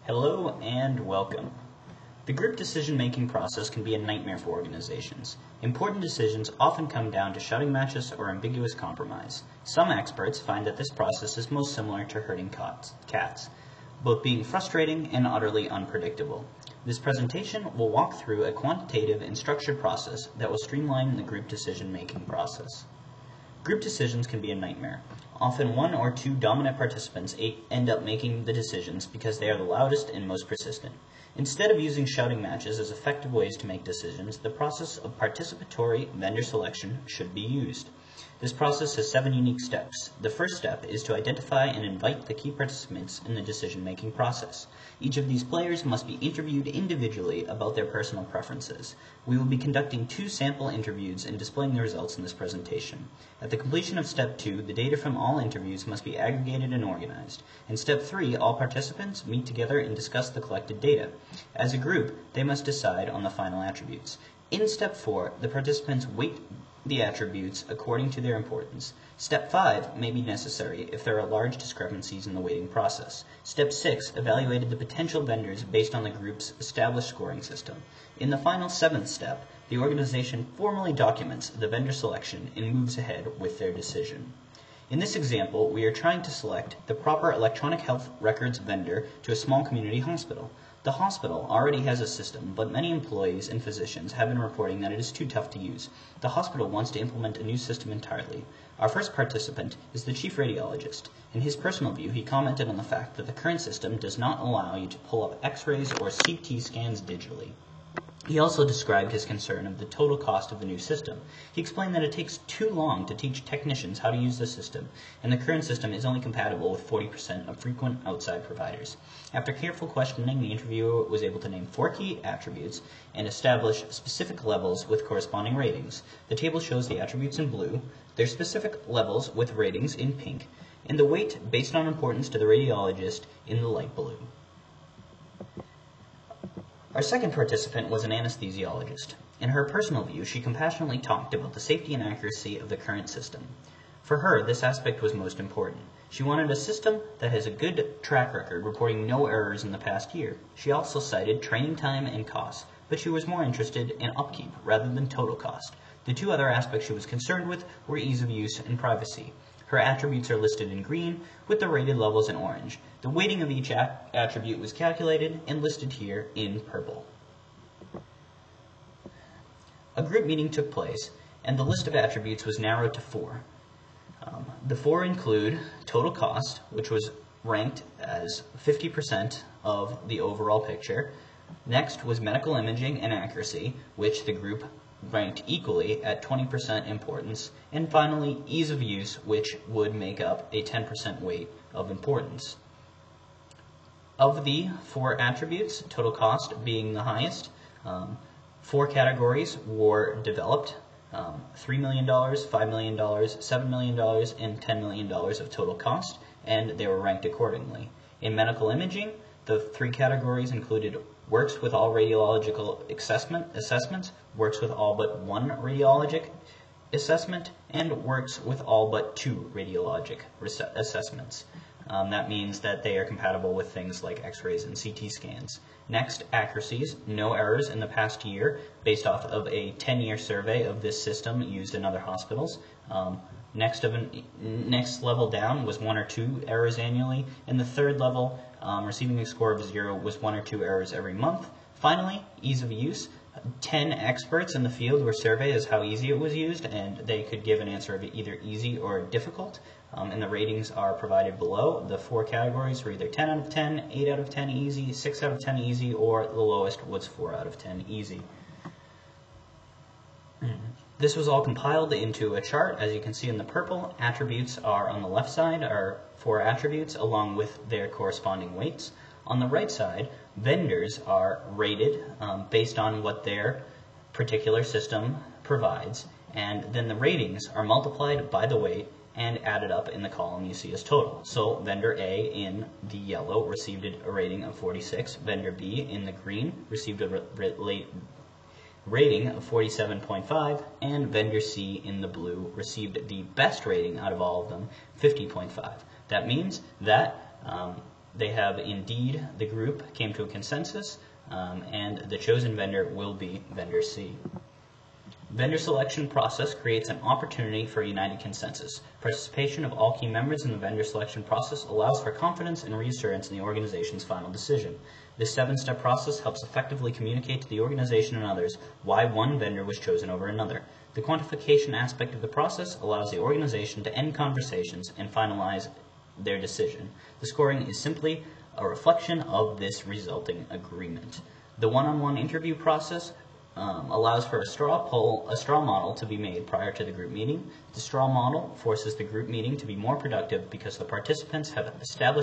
Hello and welcome. The group decision-making process can be a nightmare for organizations. Important decisions often come down to shouting matches or ambiguous compromise. Some experts find that this process is most similar to herding cats, both being frustrating and utterly unpredictable. This presentation will walk through a quantitative and structured process that will streamline the group decision-making process. Group decisions can be a nightmare. Often one or two dominant participants end up making the decisions because they are the loudest and most persistent. Instead of using shouting matches as effective ways to make decisions, the process of participatory vendor selection should be used. This process has 7 unique steps. The first step is to identify and invite the key participants in the decision-making process. Each of these players must be interviewed individually about their personal preferences. We will be conducting 2 sample interviews and displaying the results in this presentation. At the completion of Step 2, the data from all interviews must be aggregated and organized. In Step 3, all participants meet together and discuss the collected data. As a group, they must decide on the final attributes. In Step 4, the participants weight the attributes according to their importance. Step 5 may be necessary if there are large discrepancies in the weighting process. Step 6 evaluated the potential vendors based on the group's established scoring system. In the final 7th step, the organization formally documents the vendor selection and moves ahead with their decision. In this example, we are trying to select the proper electronic health records vendor to a small community hospital. The hospital already has a system, but many employees and physicians have been reporting that it is too tough to use. The hospital wants to implement a new system entirely. Our first participant is the chief radiologist. In his personal view, he commented on the fact that the current system does not allow you to pull up X-rays or CT scans digitally. He also described his concern of the total cost of the new system. He explained that it takes too long to teach technicians how to use the system, and the current system is only compatible with 40% of frequent outside providers. After careful questioning, the interviewer was able to name 4 key attributes and establish specific levels with corresponding ratings. The table shows the attributes in blue, their specific levels with ratings in pink, and the weight based on importance to the radiologist in the light blue. Our second participant was an anesthesiologist. In her personal view, she compassionately talked about the safety and accuracy of the current system. For her, this aspect was most important. She wanted a system that has a good track record, reporting no errors in the past year. She also cited training time and costs, but she was more interested in upkeep rather than total cost. The 2 other aspects she was concerned with were ease of use and privacy. Her attributes are listed in green, with the rated levels in orange. The weighting of each attribute was calculated and listed here in purple. A group meeting took place, and the list of attributes was narrowed to 4. The 4 include total cost, which was ranked as 50% of the overall picture. Next was medical imaging and accuracy, which the group ranked equally at 20% importance, and finally ease of use, which would make up a 10% weight of importance. Of the 4 attributes, total cost being the highest, 4 categories were developed: $3 million, $5 million, $7 million, and $10 million of total cost, and they were ranked accordingly. In medical imaging, the 3 categories included works with all radiological assessments, works with all but 1 radiologic assessment, and works with all but 2 radiologic assessments. That means that they are compatible with things like X-rays and CT scans. Next, accuracies, no errors in the past year, based off of a 10-year survey of this system used in other hospitals. Next level down was 1 or 2 errors annually, and the 3rd level, receiving a score of 0, was 1 or 2 errors every month. Finally, ease of use. 10 experts in the field were surveyed as how easy it was used, and they could give an answer of either easy or difficult, and the ratings are provided below. The 4 categories were either 10 out of 10, 8 out of 10 easy, 6 out of 10 easy, or the lowest was 4 out of 10 easy. This was all compiled into a chart. As you can see in the purple, attributes are on the left side, are 4 attributes along with their corresponding weights. On the right side, vendors are rated based on what their particular system provides, and then the ratings are multiplied by the weight and added up in the column you see as total. So vendor A in the yellow received a rating of 46, vendor B in the green received a rating of 47.5, and vendor C in the blue received the best rating out of all of them, 50.5. That means that they have indeed, the group came to a consensus, and the chosen vendor will be vendor C. Vendor selection process creates an opportunity for a united consensus. Participation of all key members in the vendor selection process allows for confidence and reassurance in the organization's final decision. This 7-step process helps effectively communicate to the organization and others why one vendor was chosen over another. The quantification aspect of the process allows the organization to end conversations and finalize their decision. The scoring is simply a reflection of this resulting agreement. The one-on-one interview process allows for a straw model to be made prior to the group meeting. The straw model forces the group meeting to be more productive because the participants have established